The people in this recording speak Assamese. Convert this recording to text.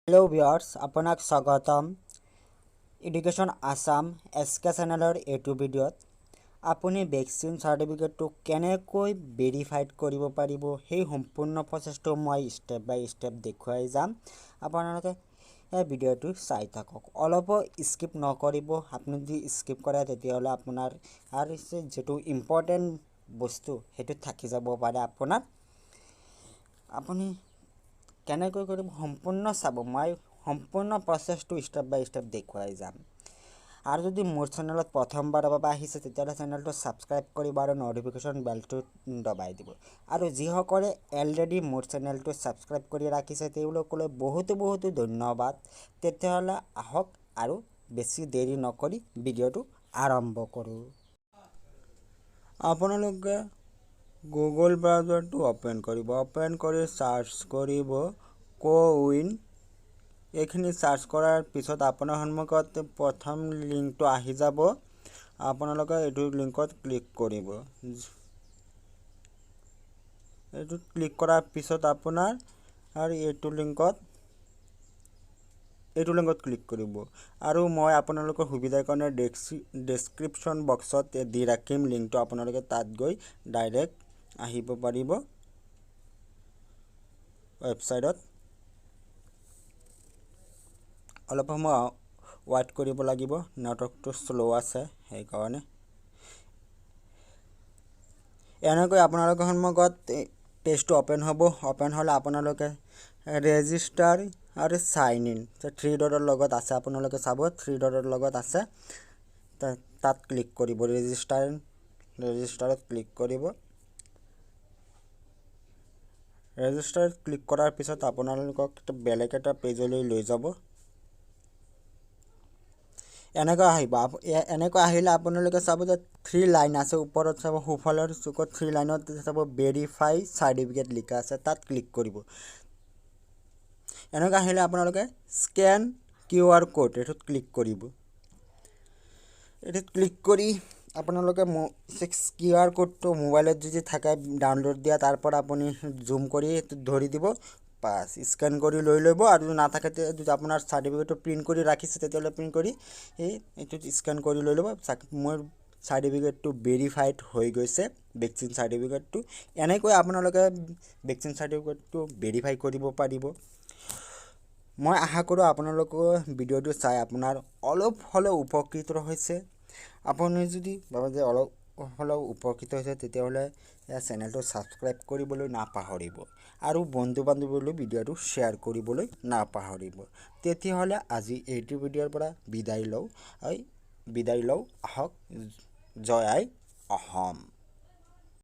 हेलो व्यूअर्स आपनाक स्वागतम एडुकेशन आसाम एसके चैनेलर एटू भिडिओत आपुनी वैक्सीन सार्टिफिकेट केनेকৈ भेरिफाइड करिब पारिब हेई सम्पूर्ण प्रसेसটো মই स्टेप बाय स्टेप देखुৱাই যাম আপোনালোকে এই ভিডিওটো চাই থাকক অলপ স্কিপ নকৰিব আপুনি যদি স্কিপ কৰে তেতিয়াহলে আপোনাৰ আৰু যেটো ইম্পৰ্টেন্ট বস্তু হেতু থাকি যাব পাৰে আপুনি কেনেকৈ কৰিম সম্পূৰ্ণ চাব মই সম্পূৰ্ণ প্ৰসেসটো স্টেপ বাই স্টেপ দেখুৱাই যাম আৰু যদি মোৰ চেনেলত প্ৰথমবাৰ আহিছে তেতিয়াহলে চেনেলটো সাবস্ক্ৰাইব কৰিব আৰু নটিফিকেশন বেলটো দবাই দিব আৰু যিসকলে অলৰেডি মোৰ চেনেলটো সাবস্ক্ৰাইব কৰি ৰাখিছে তেওঁলোকলৈ বহুত ধন্যবাদ তেতিয়াহলে আহক আৰু বেছি দেৰি নকৰি ভিডিওটো আৰম্ভ কৰো আপোনালোকে গুগল ব্ৰাউজাৰটো ওপেন কৰি সাৰ্চ কৰিব কোউইন এখিনি সাৰ্চ কৰাৰ পিছত আপোনাৰ সন্মুখত প্ৰথম লিংকটো আহি যাব আপোনালোকে এইটো লিংকত ক্লিক কৰিব এইটো ক্লিক কৰাৰ পিছত আপোনাৰ আৰু এইটো লিংকত ক্লিক কৰিব আৰু মই আপোনালোকৰ সুবিধাৰ কাৰণে ডেসক্ৰিপচন বক্সত দি ৰাখিম লিংকটো আপোনালোকে তাত গৈ ডাইৰেক্ট আহিব পাৰিব ওয়েবসাইটত অলপ সময় ওয়েট কৰিব লাগিব নেটৱৰ্কটো স্লো আছে সেই কাৰণে এনেকৈ আপোনালোকৰ সন্মুখত পেজটো ওপেন হলে আপোনালোকে ৰেজিষ্টাৰ আৰু সাইন ইন 3 ডটৰ লগত আছে আপোনালোকে চাব 3 ডটৰ লগত আছে তাত ক্লিক কৰিব ৰেজিষ্টাৰত ক্লিক কৰিব ৰেজিষ্টাৰত ক্লিক কৰাৰ পিছত আপোনালোকক বেলেগ এটা পেজলৈ লৈ যাব এনেকৈ আহিলে আপোনালোকে চাব যে 3 লাইন আছে ওপৰত চাব হুফালৰ চুকত 3 লাইনত চাব ভেৰিফাই সাৰ্টিফিকেট লিখা আছে তাত ক্লিক কৰিব এনেকৈ আহিলে আপোনালোকে স্ক্যান কিউআৰ কোড এটোত ক্লিক কৰিব এটোত ক্লিক কৰি আপোনালোকে কিউআৰ কোডটো মোবাইলত যদি থাকে ডাউনলোড দিয়া তাৰ পৰা আপুনি জুম কৰি ধৰি দিব পাস স্ক্যান কৰি লৈ লব আৰু না থাকেতে যদি আপোনাৰ সাৰ্টিফিকেটটো প্ৰিন্ট কৰি ৰাখিছে তেতিয়ালে প্ৰিন্ট কৰি এইটো স্ক্যান কৰি লৈ লব মোৰ সাৰ্টিফিকেটটো ভেৰিফাইড হৈ গৈছে ভ্যাকসিন সাৰ্টিফিকেটটো এনেকৈ আপোনালোকে ভ্যাকসিন সাৰ্টিফিকেটটো ভেৰিফাই কৰিব পাৰিব মই আশা কৰো আপোনালোকৰ ভিডিওটো চাই আপোনাৰ অলপ হলেও উপকৃত হৈছে আপুনি যদি ভাবে যে অলপ হলেও উপকৃত হৈছে তেতিয়াহলে এই চেনেলটো সাবস্ক্ৰাইব কৰিবলৈ নাপাহৰিব আৰু বন্ধু-বান্ধৱীলৈ ভিডিওটো শেয়াৰ কৰিবলৈ নাপাহৰিব তেতিয়াহলে আজি এইটো ভিডিওৰ পৰা বিদায় লও আহক জয় আই অসম